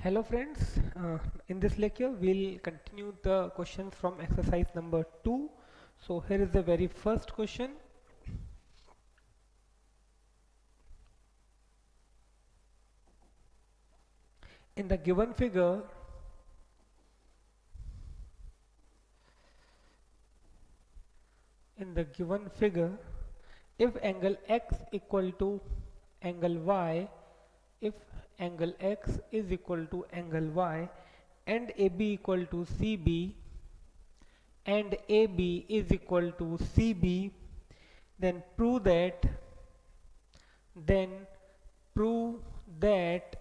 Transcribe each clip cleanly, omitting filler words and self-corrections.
Hello friends, in this lecture we'll continue the questions from exercise number 2. So here is the very first question. In the given figure, if angle x equal to angle y, if angle x is equal to angle y and AB equal to CB and AB is equal to CB, then prove that then prove that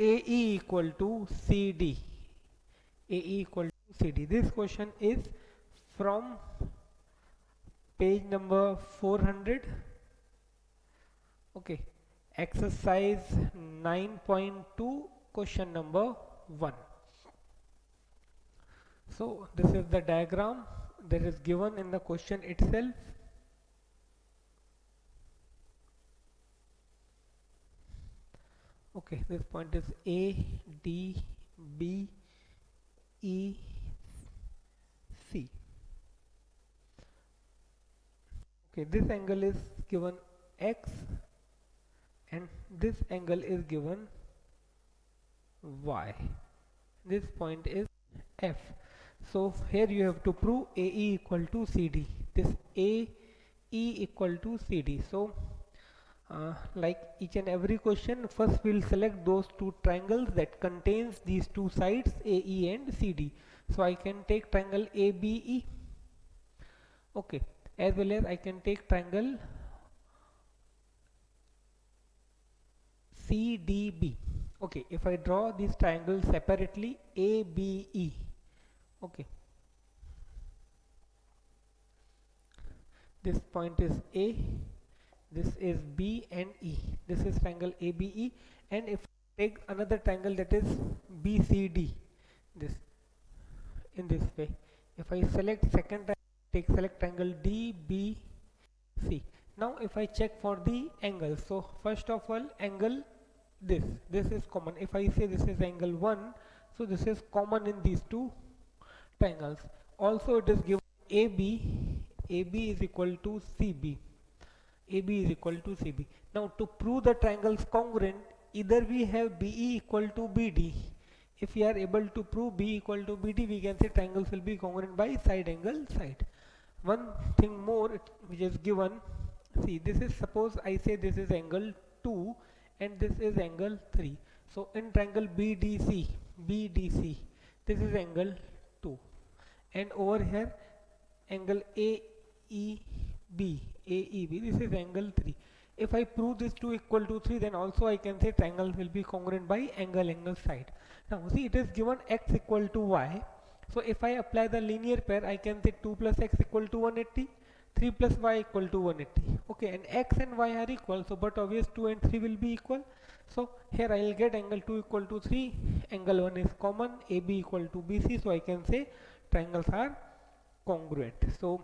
AE equal to CD. AE equal to CD. This question is from page number 400. Okay. Exercise 9.2, question number 1. So this is the diagram that is given in the question itself. Okay, this point is A, D, B, E, C. Okay, this angle is given X and this angle is given Y. This point is F. So here you have to prove AE equal to CD. This AE equal to CD. So like each and every question, first we'll select those two triangles that contains these two sides AE and CD. So I can take triangle ABE. Okay, as well as I can take triangle CDB. Okay, if I draw these triangles separately, ABE. Okay, this point is A, this is B and E. This is triangle ABE, and if I take another triangle that is BCD, this in this way. If I select second triangle, select triangle DBC. Now if I check for the angle, so first of all, angle this is common. If I say this is angle 1, so this is common in these two triangles. Also it is given AB is equal to CB. AB is equal to CB. Now to prove the triangles congruent, either we have BE equal to BD. If we are able to prove B equal to BD, we can say triangles will be congruent by side angle side. One thing more which is given, see, this is, suppose I say this is angle 2 and this is angle 3. So in triangle BDC, this is angle 2, and over here angle AEB, this is angle 3. If I prove this 2 equal to 3, then also I can say triangle will be congruent by angle side. Now see, it is given x equal to y. So if I apply the linear pair, I can say 2 plus x equal to 180, 3 plus y equal to 180. Okay, and x and y are equal, so but obvious 2 and 3 will be equal. So here I will get angle 2 equal to 3, angle 1 is common, AB equal to BC, so I can say triangles are congruent. So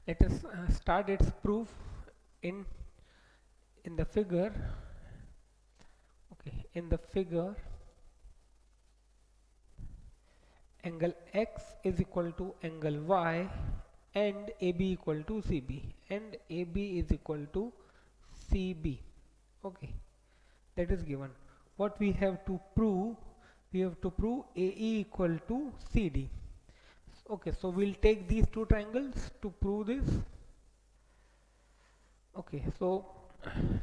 let us start its proof in the figure. Okay, in the figure, angle x is equal to angle y and AB equal to CB and AB is equal to CB. Okay, that is given. What we have to prove? We have to prove AE equal to CD. Okay, so we'll take these two triangles to prove this. Okay, so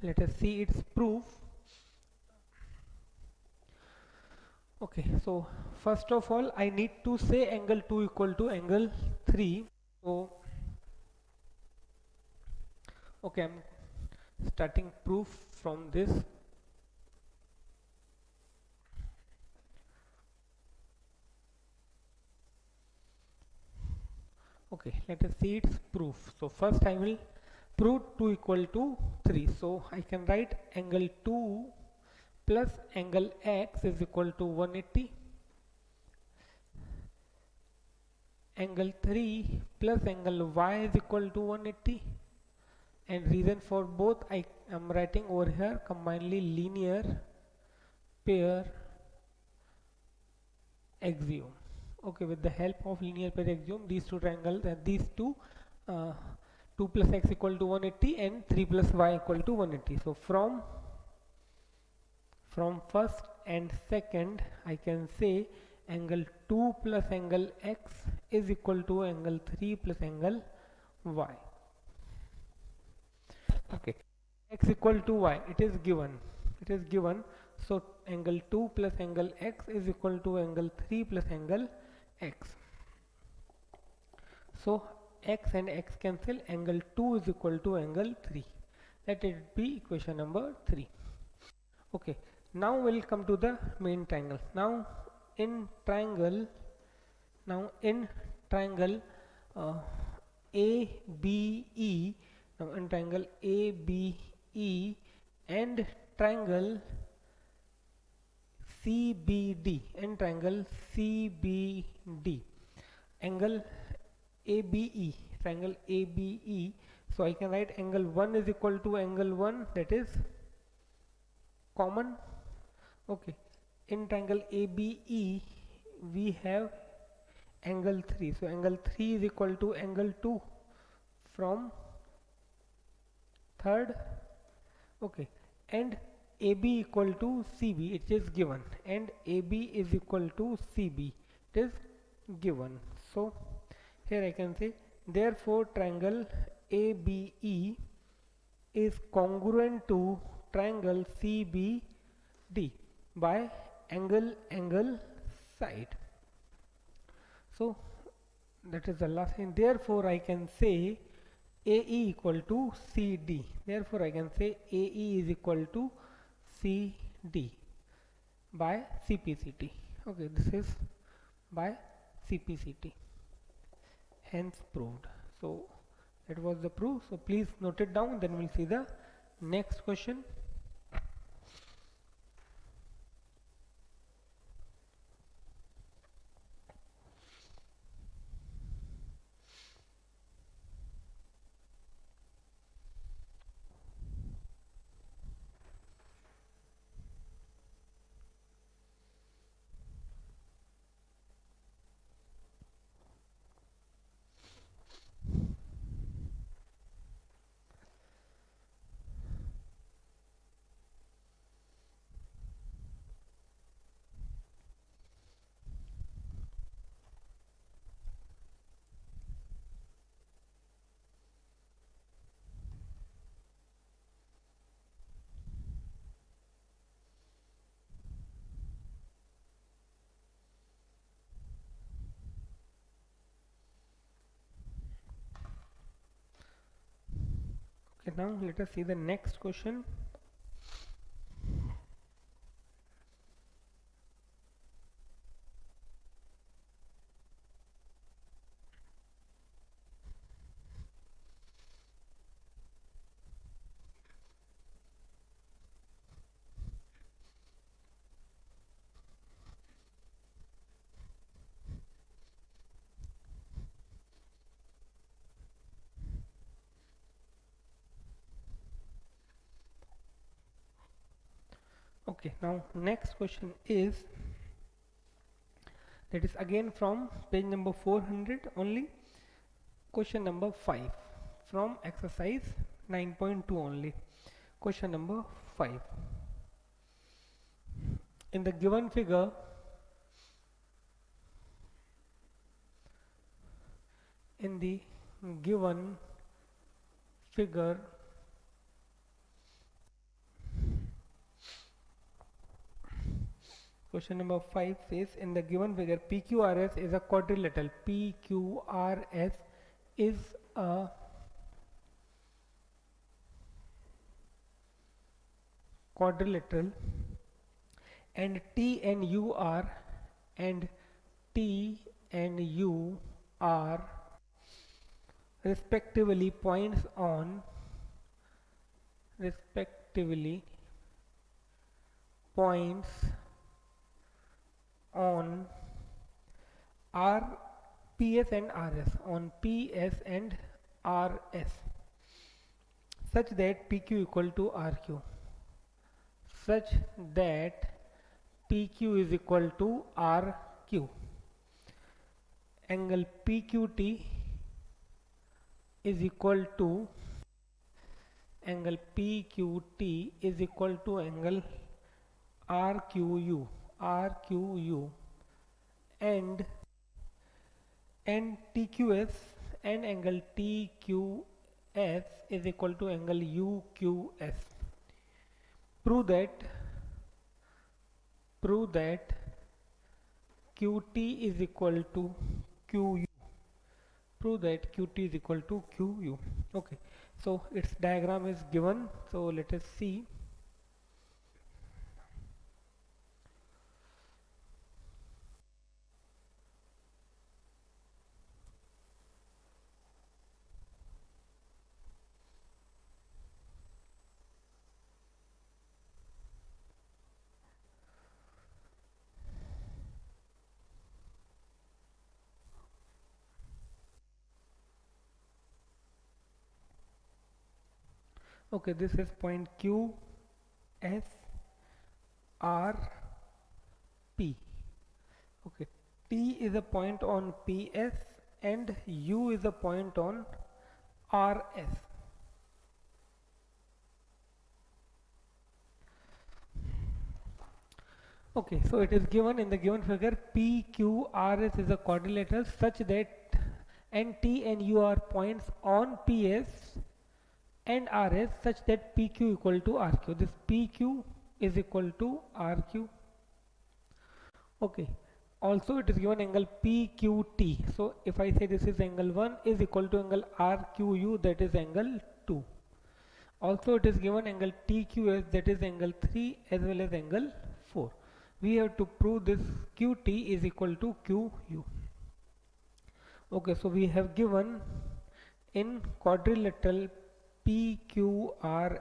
let us see its proof. Okay, so first of all I need to say angle 2 equal to angle 3. So okay, I'm starting proof from this. Okay, let us see its proof. So first I will prove 2 equal to 3. So I can write angle 2 plus angle x is equal to 180, angle 3 plus angle y is equal to 180, and reason for both I am writing over here combinedly linear pair axiom. Okay, with the help of linear pair axiom, these two triangles and these two, 2 plus x equal to 180 and 3 plus y equal to 180. So from first and second, I can say angle 2 plus angle x is equal to angle 3 plus angle y. Okay, x equal to y, it is given. So angle 2 plus angle x is equal to angle 3 plus angle x. So x and x cancel, angle 2 is equal to angle 3. Let it be equation number 3. Okay, now we'll come to the main triangle. In triangle in triangle uh, ABE, now in triangle ABE and triangle CBD, and triangle CBD, angle ABE, triangle ABE. So I can write angle 1 is equal to angle 1, that is common. Okay, in triangle ABE we have angle 3, so angle 3 is equal to angle 2 from third. Okay, and AB equal to CB, it is given, and AB is equal to CB, it is given. So here I can say, therefore triangle ABE is congruent to triangle CBD by angle side. So that is the last thing. Therefore I can say AE equal to CD. Therefore I can say AE is equal to CD by CPCT. Okay, this is by CPCT. Hence proved. So that was the proof. So please note it down. Then we'll see the next question. Okay, now let us see the next question. Okay, now next question is, that is again from page number 400 only, question number 5 from exercise 9.2 only. Question number 5. In the given figure, in the given figure, question number 5 says, in the given figure PQRS is a quadrilateral. PQRS is a quadrilateral, and T and U are respectively points on R, PS and RS, on PS and RS, such that PQ equal to RQ, such that PQ is equal to RQ. Angle PQT is equal to angle PQT is equal to angle RQU and TQS and angle TQS is equal to angle UQS. Prove that QT is equal to QU. Prove that QT is equal to QU. Okay, so its diagram is given, so let us see. Okay, this is point Q, S, R, P. Okay, T is a point on PS and U is a point on RS. Okay, so it is given in the given figure PQRS is a quadrilateral such that T and U are points on PS and RS such that PQ equal to RQ. This PQ is equal to RQ. Okay, also it is given angle PQT. So if I say this is angle 1 is equal to angle RQU, that is angle 2. Also it is given angle TQS, that is angle 3 as well as angle 4. We have to prove this QT is equal to QU. Okay, so we have given in quadrilateral PQRS,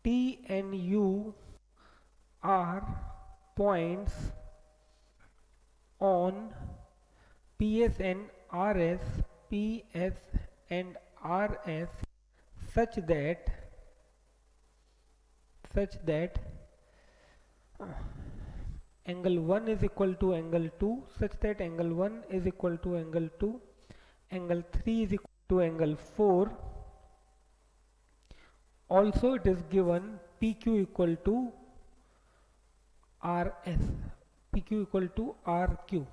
T and U are points on PS and RS, PS and RS such that angle 1 is equal to angle 2, such that angle 1 is equal to angle 2, angle 3 is equal to angle 4. Also it is given PQ equal to RS, PQ equal to RQ,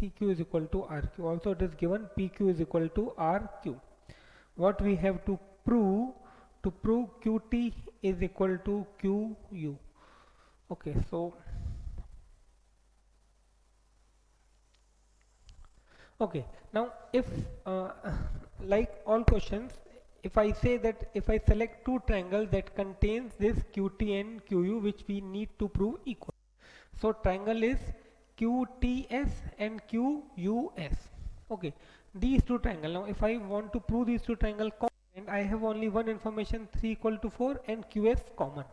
PQ is equal to RQ. Also it is given PQ is equal to RQ. What we have to prove QT is equal to QU. Okay, so okay, now if like all questions, if I say that if I select two triangles that contains this QT and QU which we need to prove equal. So triangle is QTS and QUS. Okay, these two triangles. Now if I want to prove these two triangles common, I have only one information 3 equal to 4 and QS common.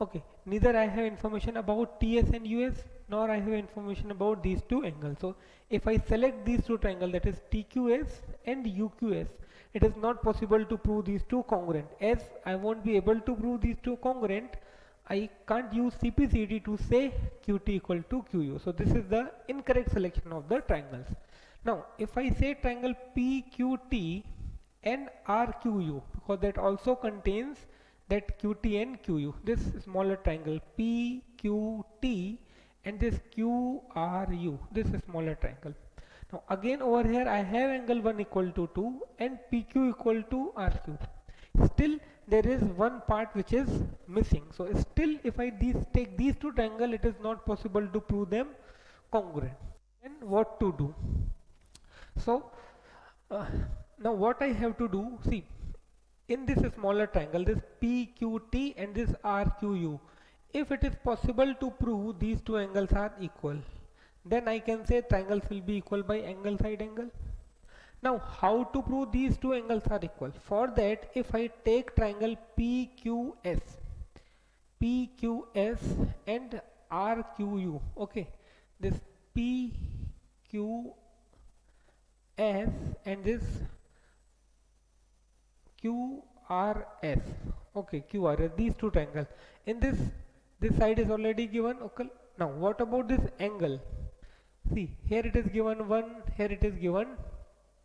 Okay, neither I have information about TS and US nor I have information about these two angles. So if I select these two triangles, that is TQS and UQS, it is not possible to prove these two congruent. As I won't be able to prove these two congruent, I can't use CPCD to say QT equal to QU. So this is the incorrect selection of the triangles. Now if I say triangle PQT and RQU, because that also contains that QT and QU, this smaller triangle PQT and this QRU, this smaller triangle. Now again over here I have angle 1 equal to 2 and PQ equal to RQ. Still there is one part which is missing. So still if I take these two triangles, it is not possible to prove them congruent. And what to do? So now what I have to do, see, in this smaller triangle, this PQT and this RQU, if it is possible to prove these two angles are equal, then I can say triangles will be equal by angle side angle. Now how to prove these two angles are equal? For that, if I take triangle PQS and RQU, okay, this PQS and this QRS, Okay, QR, these two triangles. In this side is already given. Okay, now what about this angle? See, here it is given 1, here it is given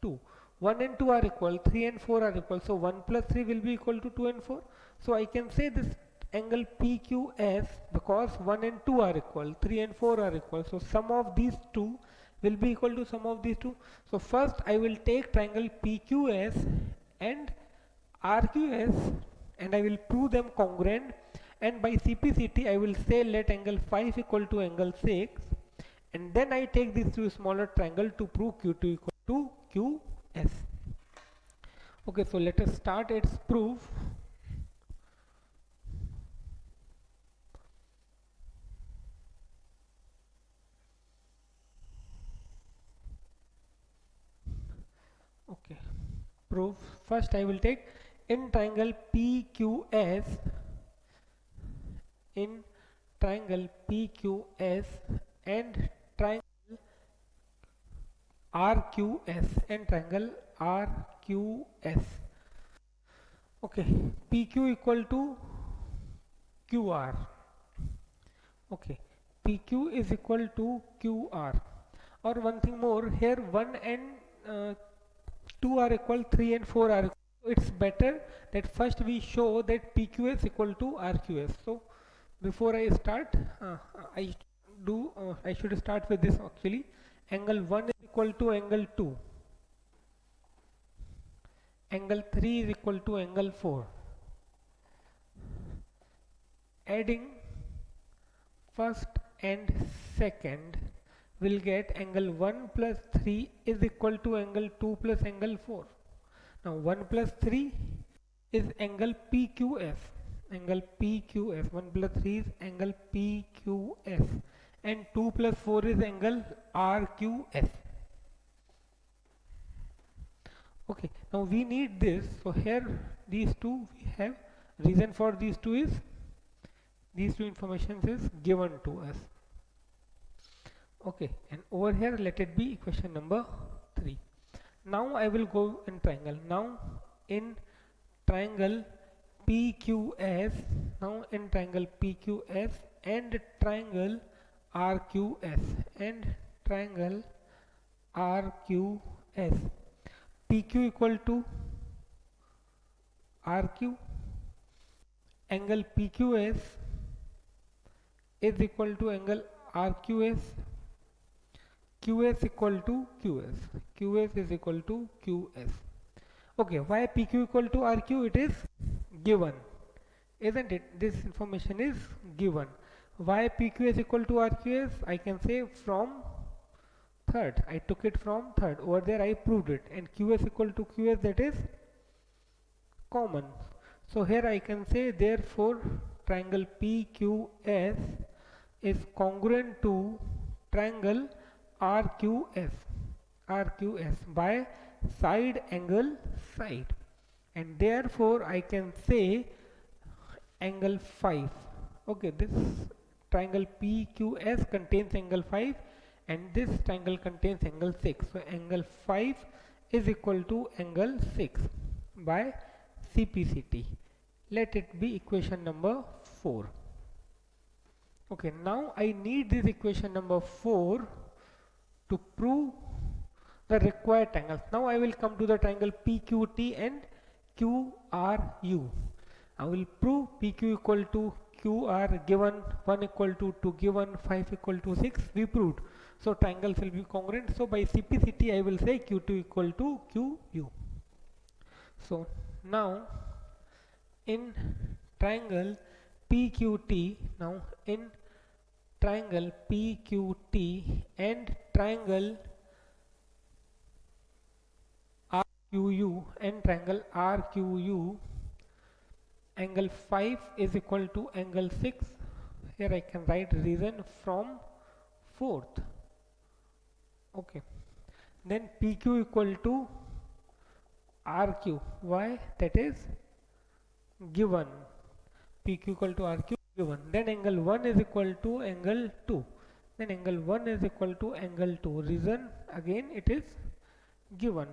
2. 1 and 2 are equal, 3 and 4 are equal, so 1 plus 3 will be equal to 2 and 4. So I can say this angle PQS, because 1 and 2 are equal, 3 and 4 are equal, so sum of these two will be equal to sum of these two. So first I will take triangle PQS and RQS and I will prove them congruent, and by CPCT I will say let angle 5 equal to angle 6, and then I take these two smaller triangle to prove Q2 equal to QS. Okay, so let us start its proof. Okay, proof. First I will take in triangle PQS, in triangle PQS and triangle RQS and triangle RQS. Okay, PQ equal to QR. Okay, PQ is equal to QR. Or one thing more, here 1 and 2 are equal, 3 and 4 are equal. It's better that first we show that PQS equal to RQS. So before I start, I should start with this actually. Angle 1 is equal to angle 2. Angle 3 is equal to angle 4. Adding first and second will get angle 1 plus 3 is equal to angle 2 plus angle 4. Now 1 plus 3 is angle PQS. Angle PQS. 1 plus 3 is angle PQS. And 2 plus 4 is angle RQS. Okay, now we need this. So here these two we have. Reason for these two is these two informations is given to us. Okay, and over here let it be equation number 3. Now I will go in triangle. Now in triangle PQS, now in triangle PQS and triangle RQS and triangle RQS, PQ equal to RQ, angle PQS is equal to angle RQS, QS equal to QS, QS is equal to QS. Okay, why PQ equal to RQ? It is given, isn't it? This information is given. Why PQ is equal to RQS? I can say from third. I took it from third. Over there I proved it. And QS equal to QS, that is common. So here I can say therefore triangle PQS is congruent to triangle RQS by side angle side, and therefore I can say angle 5. Okay, this triangle PQS contains angle 5 and this triangle contains angle 6. So angle 5 is equal to angle 6 by CPCT. Let it be equation number 4. Okay, now I need this equation number 4 to prove the required triangles. Now I will come to the triangle PQT and QRU. I will prove PQ equal to QR given 1 equal to 2 given 5 equal to 6. We proved. So triangles will be congruent. So by CPCT I will say Q2 equal to QU. So now in triangle PQT, now in triangle PQT and triangle RQU and triangle RQU, angle 5 is equal to angle 6. Here I can write reason from fourth. Okay, then PQ equal to RQ. Why? That is given. PQ equal to RQ given. Then angle 1 is equal to angle 2. Then angle 1 is equal to angle 2. Reason again it is given.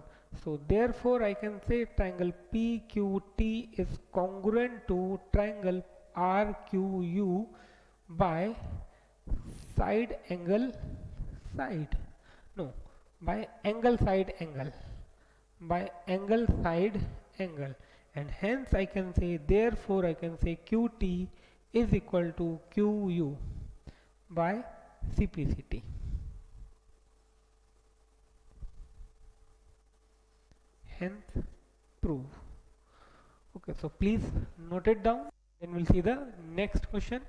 So therefore I can say triangle PQT is congruent to triangle RQU by side angle side no by angle side angle by angle side angle, and hence I can say, therefore I can say QT is equal to QU by CPCT. Hence prove. Okay, so please note it down, then we'll see the next question.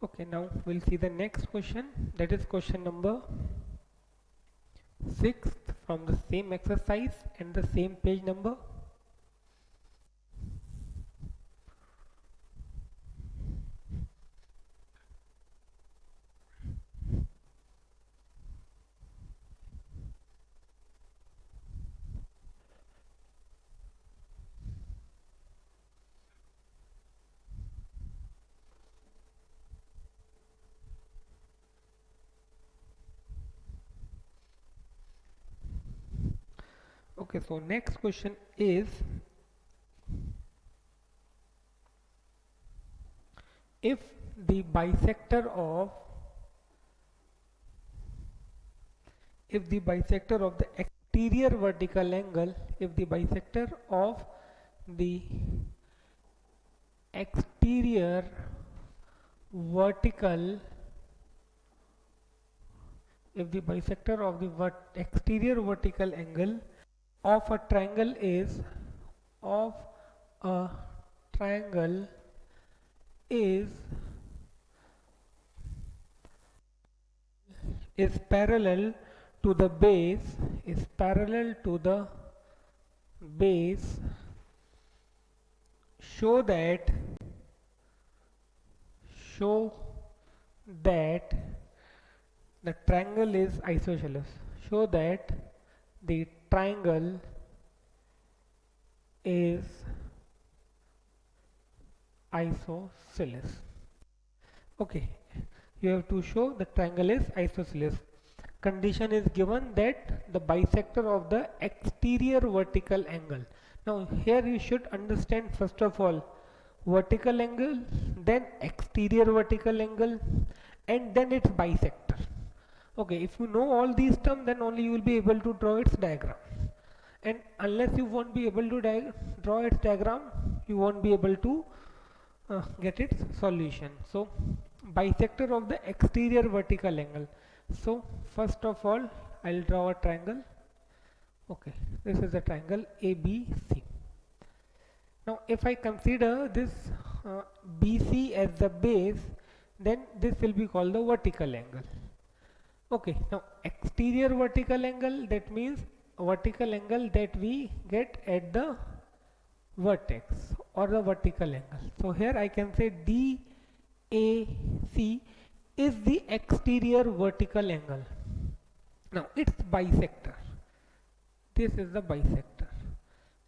Okay, now we'll see the next question, that is question number 6 from the same exercise and the same page number. Okay, so next question is, if the bisector of the exterior vertical angle, if the bisector of the exterior vertical exterior vertical angle of a triangle of a triangle is parallel to the base, show that the triangle is isosceles. Show that the triangle is isosceles. Okay, you have to show the triangle is isosceles. Condition is given that the bisector of the exterior vertical angle. Now here you should understand, first of all, vertical angle, then exterior vertical angle, and then its bisector. Okay, if you know all these terms, then only you will be able to draw its diagram, and unless you won't be able to draw its diagram, you won't be able to get its solution. So bisector of the exterior vertical angle. So first of all, I'll draw a triangle. Okay, this is a triangle ABC. Now if I consider this BC as the base, then this will be called the vertical angle. Okay, now exterior vertical angle, that means vertical angle that we get at the vertex or the vertical angle. So here I can say DAC is the exterior vertical angle. Now it's bisector. This is the bisector.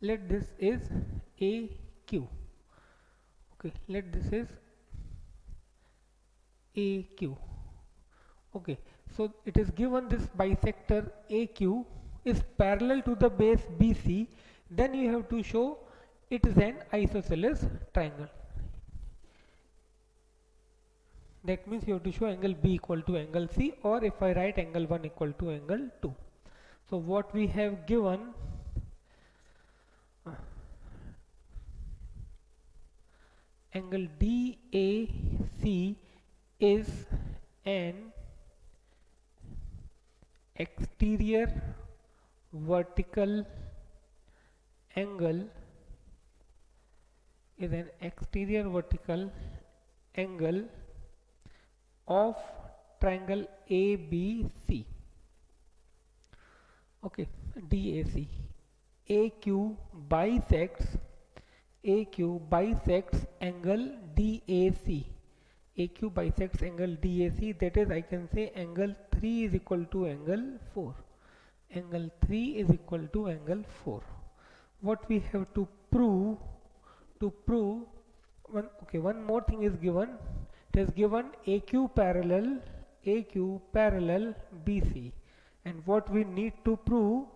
Let this is AQ. Okay, let this is AQ. Okay, so it is given this bisector AQ is parallel to the base BC, then you have to show it is an isosceles triangle. That means you have to show angle B equal to angle C, or if I write angle 1 equal to angle 2. So what we have given, angle DAC is an exterior vertical angle, of triangle ABC. Okay, DAC. AQ bisects angle DAC. AQ bisects angle DAC, that is I can say angle 3 is equal to angle 4. Angle 3 is equal to angle 4. What we have to prove, one more thing is given. It is given AQ parallel BC, and what we need to prove,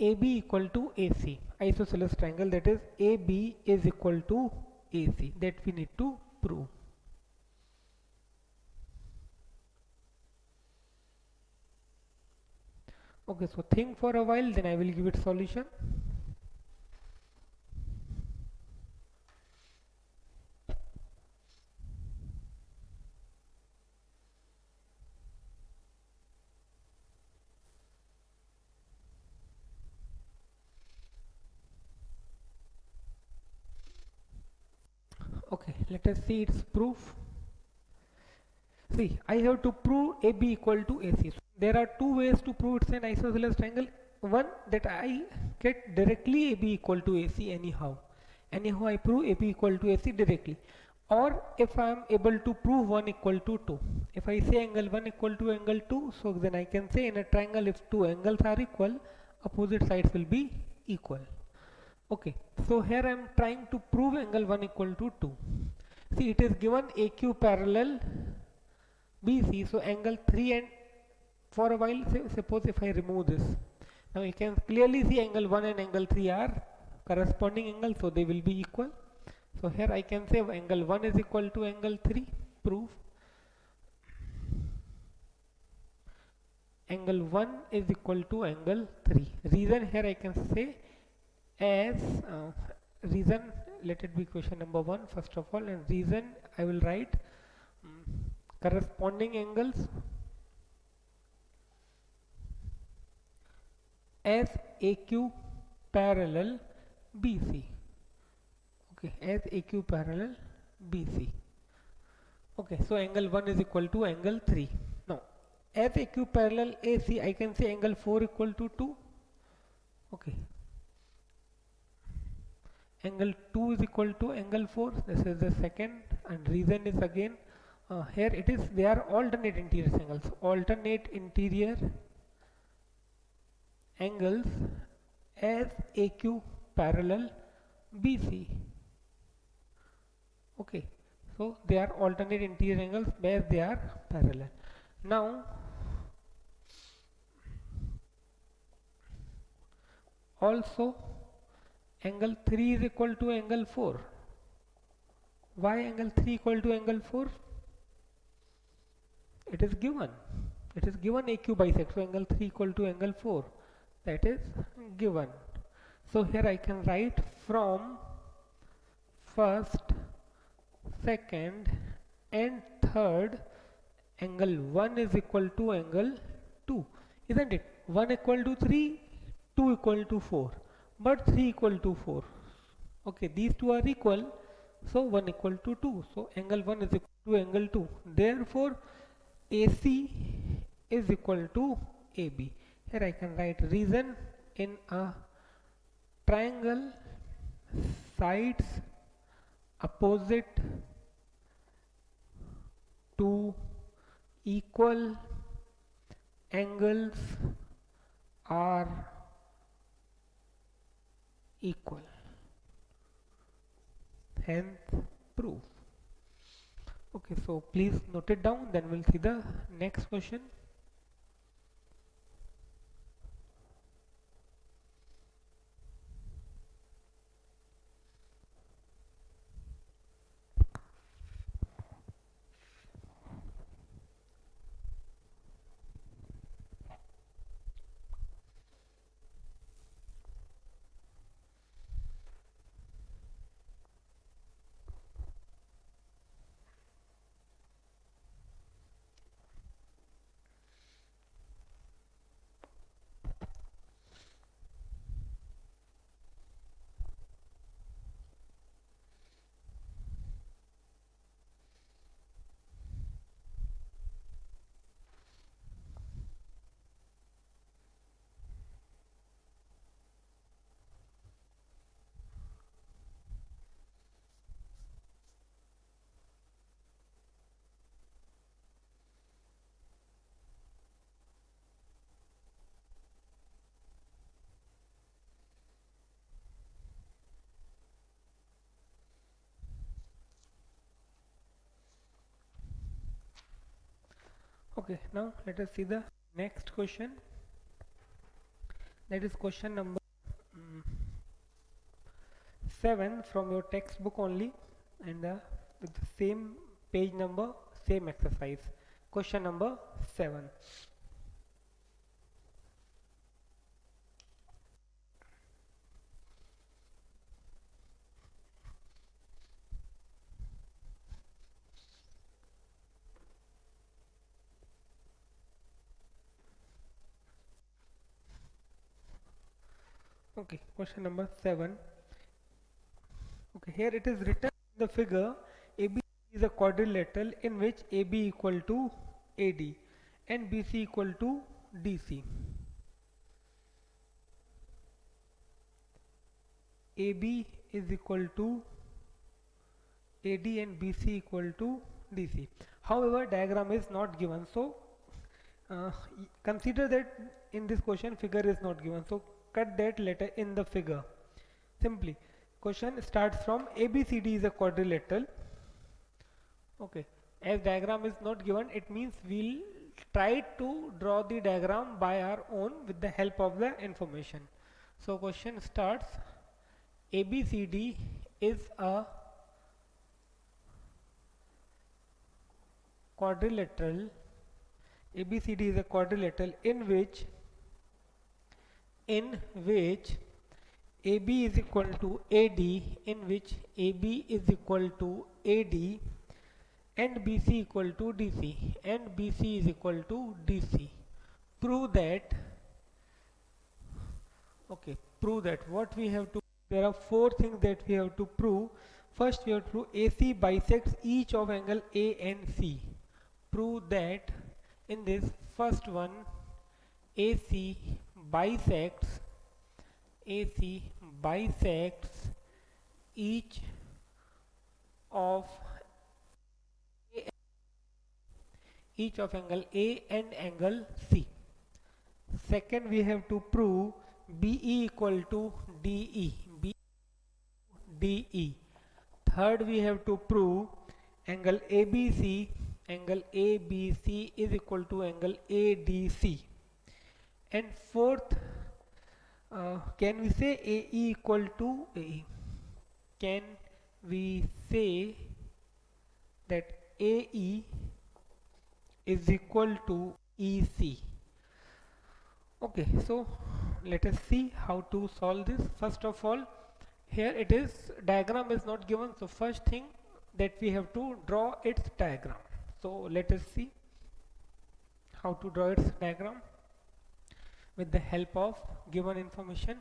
AB equal to AC, isosceles triangle, that is AB is equal to AC, that we need to prove. Okay, so think for a while, then I will give it solution. Okay, let us see its proof. See, I have to prove AB equal to AC. So there are two ways to prove it's an isosceles triangle. One, that I get directly AB equal to AC anyhow. Anyhow I prove AB equal to AC directly. Or if I am able to prove 1 equal to 2. If I say angle 1 equal to angle 2, so then I can say in a triangle if two angles are equal, opposite sides will be equal. Okay, so here I am trying to prove angle 1 equal to 2. See, it is given AQ parallel BC, so angle 3, and for a while, suppose if I remove this, now you can clearly see angle 1 and angle 3 are corresponding angles, so they will be equal. So here I can say angle 1 is equal to angle 3, proof. Angle 1 is equal to angle 3. Reason here I can say as reason, let it be question number 1 first of all, and reason I will write corresponding angles as AQ parallel BC. Okay, as AQ parallel BC. Okay, so angle 1 is equal to angle 3. Now as AQ parallel AC, I can say angle 4 equal to 2. Okay, angle 2 is equal to angle 4. This is the second, and reason is again here it is, they are alternate interior angles. Alternate interior angles as AQ parallel BC. Okay, so they are alternate interior angles where they are parallel. Now also angle 3 is equal to angle 4. Why angle 3 equal to angle 4? It is given AQ bisect, so angle 3 equal to angle 4, that is given. So here I can write from first, second and third, angle 1 is equal to angle 2, isn't it? 1 equal to 3, 2 equal to 4, but 3 equal to 4. Okay, these two are equal, so 1 equal to 2, so angle 1 is equal to angle 2. Therefore AC is equal to AB. Here I can write reason, in a triangle sides opposite to equal angles are equal, hence proof. Okay, so please note it down, then we'll see the next question. Okay, now let us see the next question. That is question number 7 from your textbook only, and with the same page number, same exercise. Question number 7. Okay, question number 7. Okay, here it is written in the figure AB is a quadrilateral in which AB equal to AD and BC equal to DC. AB is equal to AD and BC equal to DC. However, diagram is not given, so consider that in this question figure is not given, so cut that letter in the figure. Simply, question starts from ABCD is a quadrilateral. Okay, as diagram is not given, it means we'll try to draw the diagram by our own with the help of the information. So question starts, ABCD is a quadrilateral. ABCD is a quadrilateral in which AB is equal to AD, in which AB is equal to AD and BC equal to DC and BC is equal to DC. Prove that. Okay, prove that. What we have to, there are 4 things that we have to prove. First we have to prove AC bisects each of angle A and C. Prove that in this first one AC bisects each of angle A and angle C. Second, we have to prove BE equal to DE. Third, we have to prove angle ABC is equal to angle ADC. And fourth, can we say AE equal to AE? Can we say that AE is equal to EC? Okay, so let us see how to solve this. First of all, here it is, diagram is not given, so first thing that we have to draw its diagram. So let us see how to draw its diagram with the help of given information.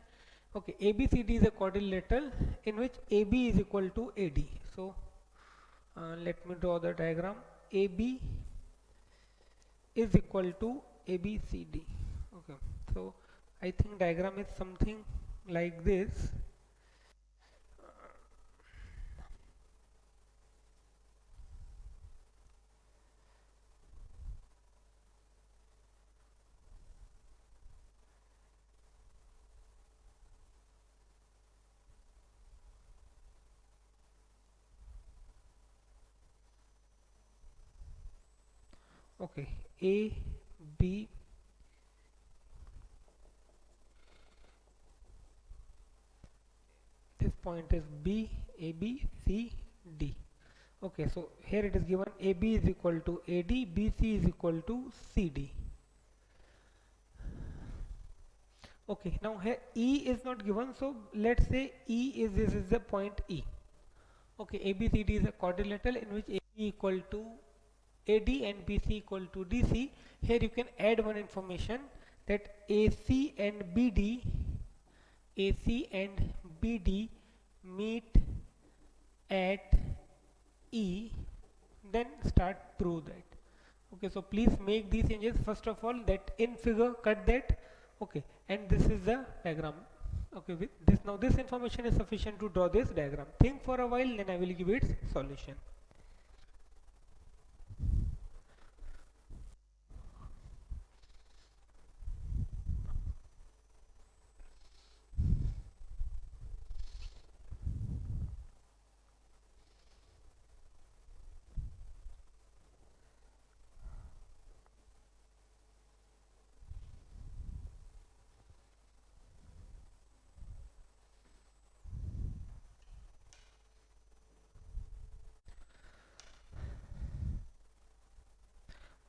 Okay, ABCD is a quadrilateral in which AB is equal to AD. So let me draw the diagram. AB is equal to ABCD. Okay, so I think diagram is something like this. Okay, A B, this point is B, A B C D. Okay, so here it is given AB is equal to AD, BC is equal to CD. Okay, now here E is not given, so let's say E is, this is the point E. Okay, ABCD is a quadrilateral in which AB equal to AD and BC equal to DC. Here you can add one information that AC and BD meet at E, then start prove that. Okay, so please make these changes. First of all, that in figure, cut that. Okay, and this is the diagram. Okay, with this, now this information is sufficient to draw this diagram. Think for a while, then I will give its solution.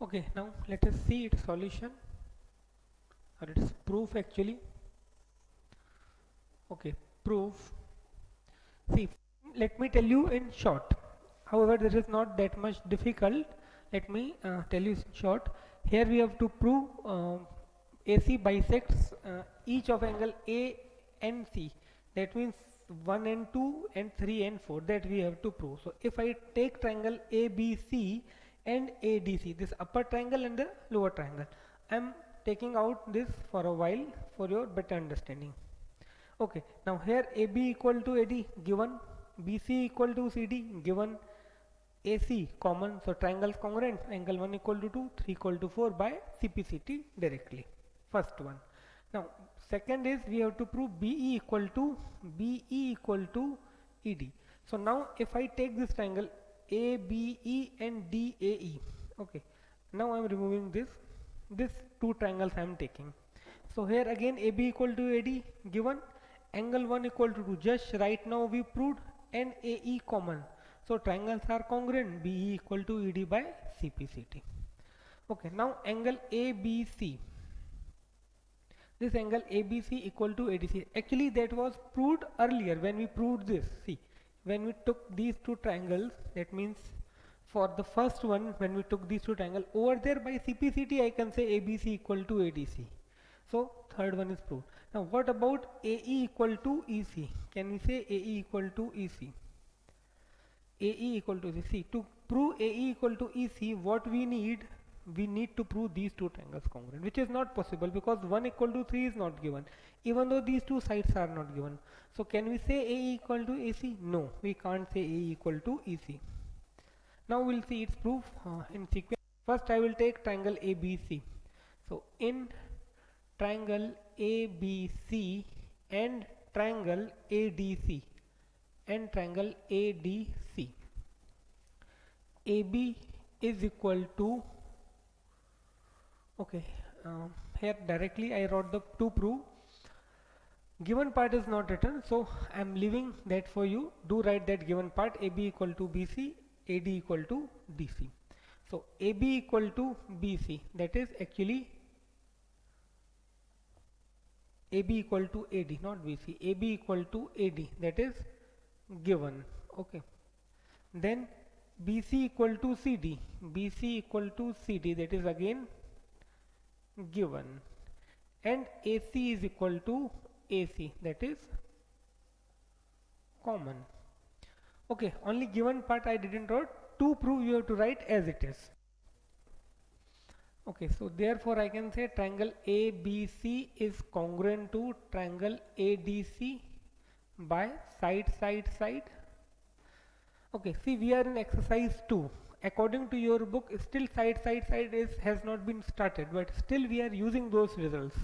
Okay, now let us see its solution or its proof actually. Okay, proof. See, let me tell you in short. However, this is not that much difficult. Let me tell you in short. Here we have to prove AC bisects each of angle A and C. That means 1 and 2 and 3 and 4, that we have to prove. So if I take triangle ABC and ADC, this upper triangle and the lower triangle, I am taking out this for a while for your better understanding. Okay, now here AB equal to AD given, BC equal to CD given, AC common, so triangles congruent, angle 1 equal to 2, 3 equal to 4 by CPCT directly. First one. Now second is we have to prove BE equal to ED. So now if I take this triangle ABE and DAE, okay, now I am removing this two triangles I am taking. So here again AB equal to AD given, angle 1 equal to 2, just right now we proved, and AE common. So triangles are congruent, BE equal to ED by CPCT. Okay, now angle ABC. This angle ABC equal to ADC. Actually that was proved earlier when we proved this. See, when we took these two triangles, that means for the first one when we took these two triangles, over there by CPCT I can say ABC equal to ADC. So third one is proved. Now what about AE equal to EC? Can we say AE equal to EC? AE equal to EC. See, to prove AE equal to EC, what we need to prove these two triangles congruent, which is not possible because 1 equal to 3 is not given, even though these two sides are not given. So can we say AE equal to AC? No, we can't say AE equal to EC. Now we'll see its proof in sequence. First I will take triangle ABC. So in triangle ABC and triangle ADC and triangle ADC, AB is equal to, okay, here directly I wrote the to prove. Given part is not written, so I am leaving that for you. Do write that given part. AB equal to BC, AD equal to DC. So AB equal to BC, that is actually AB equal to AD, not BC. AB equal to AD, that is given. Okay. Then BC equal to CD, BC equal to CD, that is again given, and AC is equal to AC, that is common. Okay, only given part I didn't write. To prove you have to write as it is. Okay, so therefore I can say triangle ABC is congruent to triangle ADC by side. Okay, see, we are in exercise 2. According to your book, still side has not been started, but still we are using those results.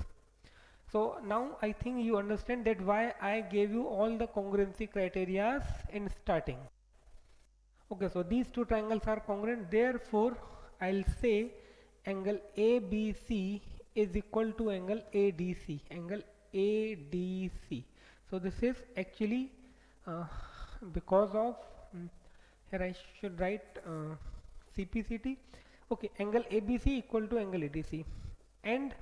So now I think you understand that why I gave you all the congruency criteria in starting. Okay, so these two triangles are congruent, therefore I'll say angle ABC is equal to angle ADC, angle ADC. So this is actually uh, because of here I should write CPCT. Okay, angle ABC equal to angle ADC, and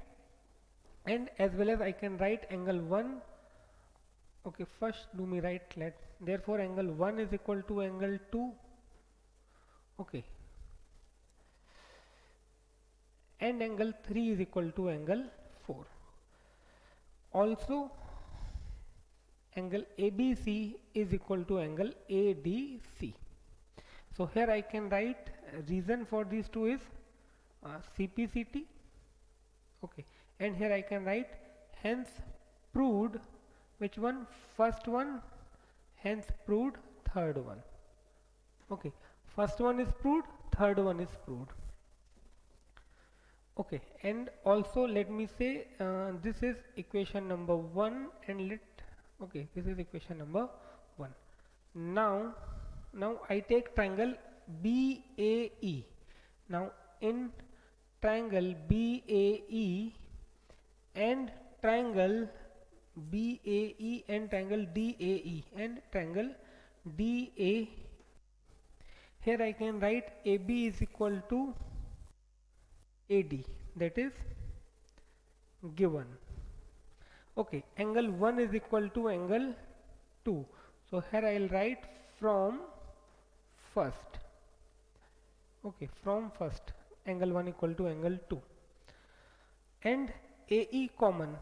as well as I can write angle 1. Okay, first do me write let, therefore angle 1 is equal to angle 2. Okay, and angle 3 is equal to angle 4. Also angle ABC is equal to angle ADC. So here I can write reason for these two is CPCT. Okay, and here I can write hence proved, which one, first one, hence proved third one. Okay, first one is proved, third one is proved. Okay, and also let me say this is equation number 1, and okay, this is equation number 1. Now I take triangle BAE. Now in triangle BAE and triangle BAE and triangle DAE and triangle DA, here I can write AB is equal to AD, that is given. Okay, angle 1 is equal to angle 2. So here I will write from first. Okay, from first, angle 1 equal to angle 2, and AE common.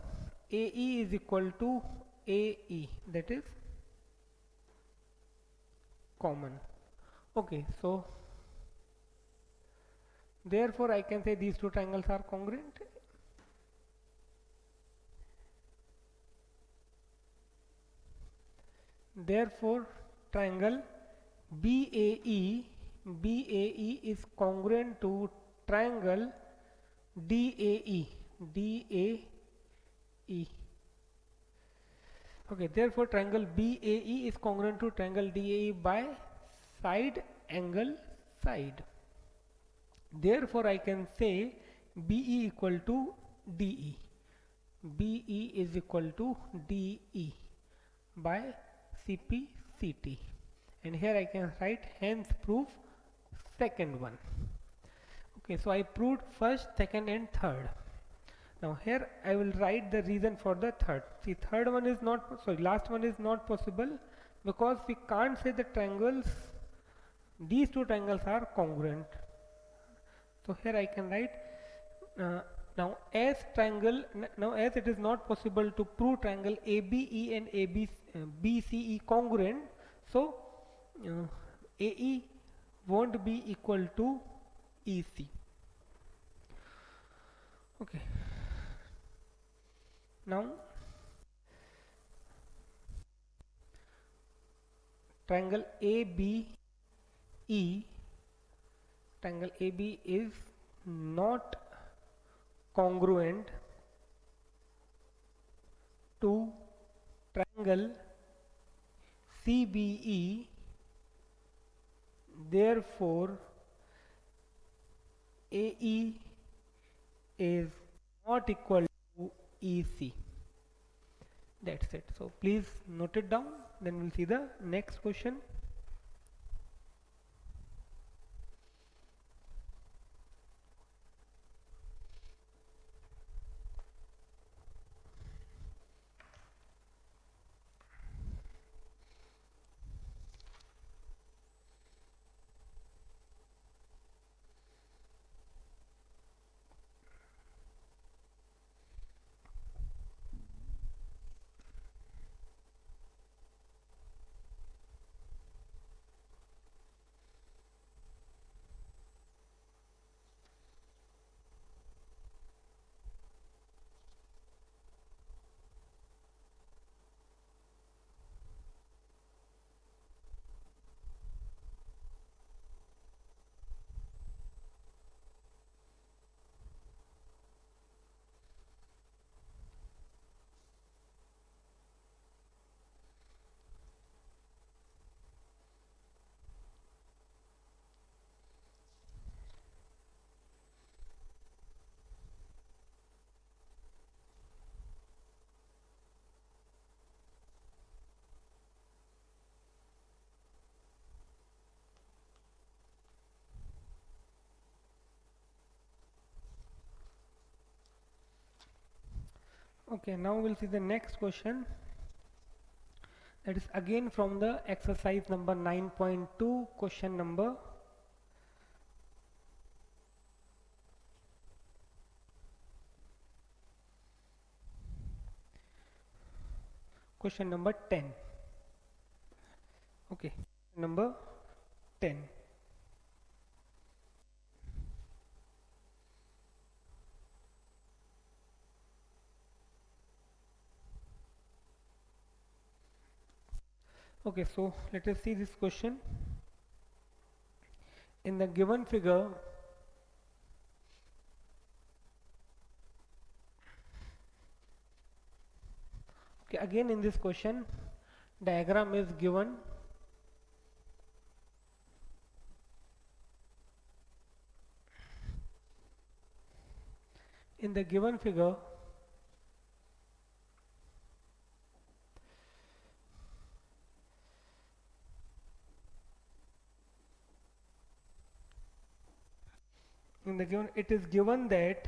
AE is equal to AE, that is common. Okay, so therefore I can say these two triangles are congruent. Therefore triangle BAE is congruent to triangle DAE. Okay, therefore triangle BAE is congruent to triangle DAE by side angle side. Therefore I can say BE equal to DE. BE is equal to DE by CPCT, and here I can write hence proof second one. Okay, so I proved first, second and third. Now here I will write the reason for the third. See, third one is not, sorry, last one is not possible because we can't say the triangles, these two triangles are congruent. So here I can write now as it is not possible to prove triangle ABE and BCE congruent, so AE won't be equal to EC. Okay, now triangle ABE, triangle AB is not congruent to triangle CBE, therefore AE is not equal to EC. That's it. So please note it down, then we'll see the next question. Okay, now we'll see the next question. That is again from the exercise number 9.2, question number question number 10. Okay, number 10. Okay, so let us see this question. In the given figure, okay, again in this question, diagram is given. In the given figure, it is given that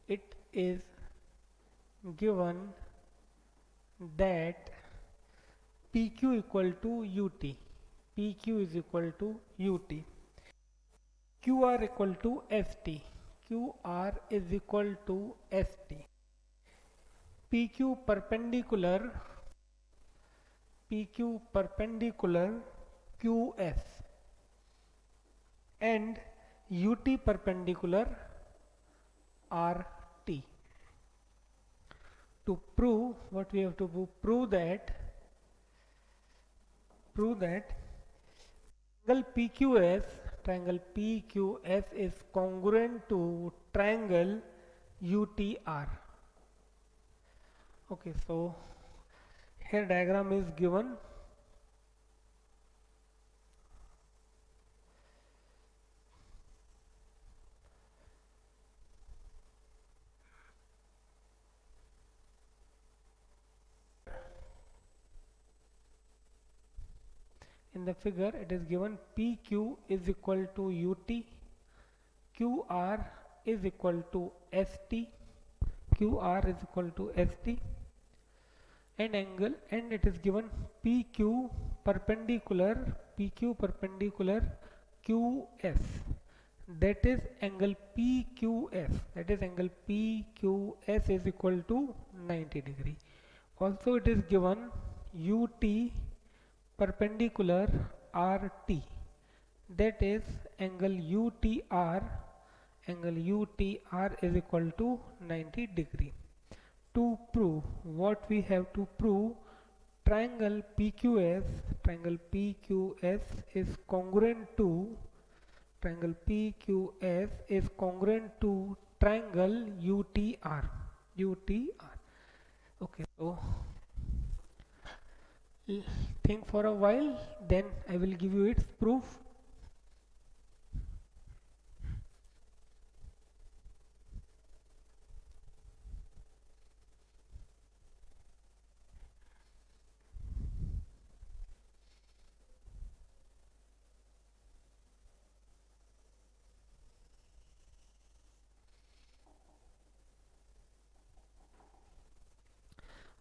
it is given that PQ equal to UT, PQ is equal to UT, QR equal to ST, QR is equal to ST, PQ perpendicular QS and UT perpendicular RT. To prove, what we have to prove that triangle PQS is congruent to triangle UTR. Okay, so here diagram is given. In the figure it is given PQ is equal to UT, QR is equal to ST, QR is equal to ST, and angle, and it is given PQ perpendicular QS, that is angle PQS, is equal to 90 degree. Also it is given UT perpendicular RT, that is angle UTR is equal to 90 degree. To prove, what we have to prove, triangle PQS is congruent to triangle UTR. Okay, so think for a while, then I will give you its proof.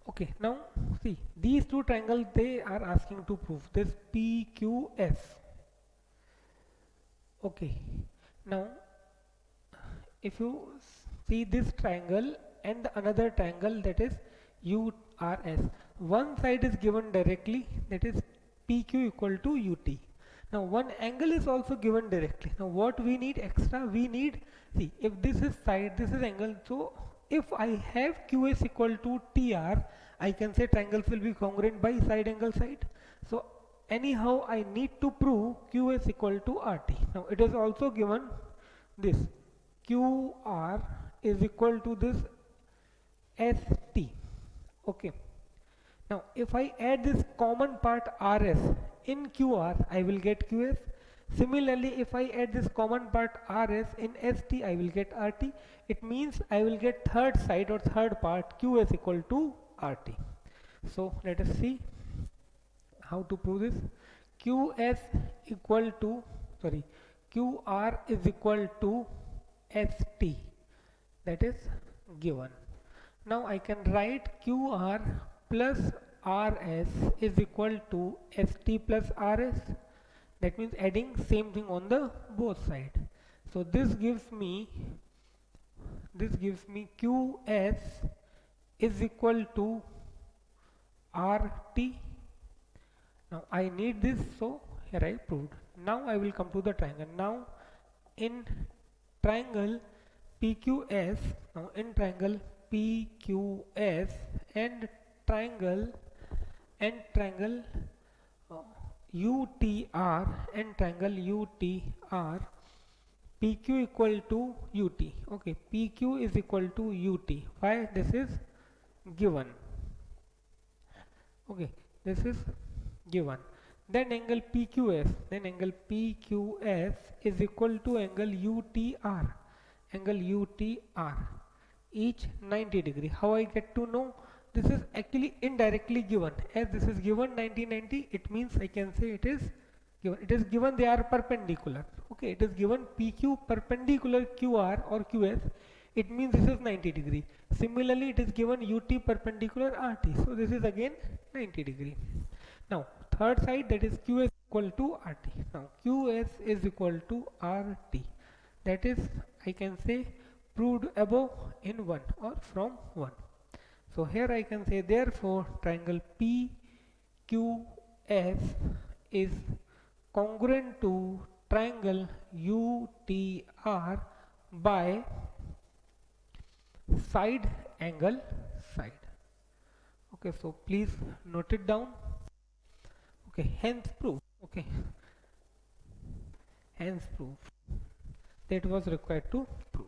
Okay, now see these two triangles, they are asking to prove this PQS. Okay, now if you see this triangle and the another triangle, that is URS, one side is given directly, that is PQ equal to UT. Now one angle is also given directly. Now what we need extra, we need, see, if this is side, this is angle, so if I have QS equal to TR, I can say triangles will be congruent by side angle side. So anyhow I need to prove QS equal to RT. Now it is also given this QR is equal to this ST. Okay, now if I add this common part RS in QR, I will get QS. Similarly, if I add this common part RS in ST, I will get RT. It means I will get third side or third part QS equal to RT. So let us see how to prove this. QS equal to, sorry, QR is equal to ST, that is given. Now I can write QR plus RS is equal to ST plus RS. That means adding same thing on the both side. So this gives me QS is equal to RT. Now I need this, so here I proved. Now I will come to the triangle. Now in triangle PQS, now in triangle PQS and triangle triangle UTR and triangle UTR, PQ equal to UT. Okay, PQ is equal to UT. Why this is given? Okay, this is given. Then angle PQS is equal to angle UTR, each 90 degree. How I get to know? This is actually indirectly given. As this is given 90-90, it means I can say it is given. It is given they are perpendicular. Okay, it is given PQ perpendicular QR or QS. It means this is 90 degree. Similarly, it is given UT perpendicular RT. So this is again 90 degree. Now third side, that is QS equal to RT. Now QS is equal to RT. That is, I can say, proved above in 1 or from 1. So here I can say, therefore triangle PQS is congruent to triangle UTR by side angle side. Okay, so please note it down. Okay, hence proof. Okay, hence proof that was required to prove.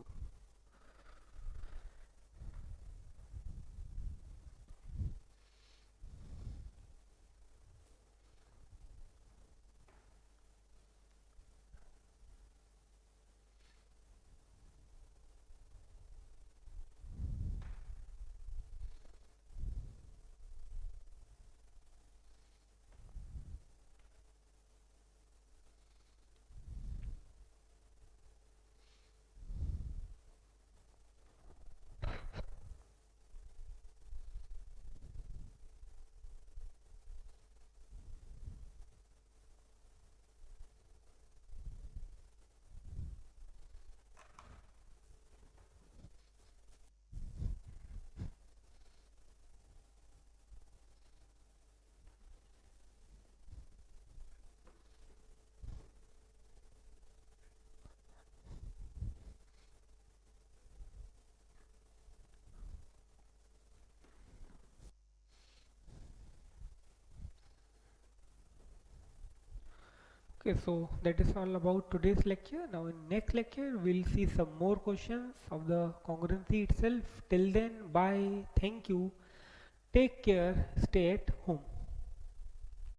Okay, so that is all about today's lecture. Now in next lecture we'll see some more questions of the congruency itself. Till then, bye, thank you, take care, stay at home.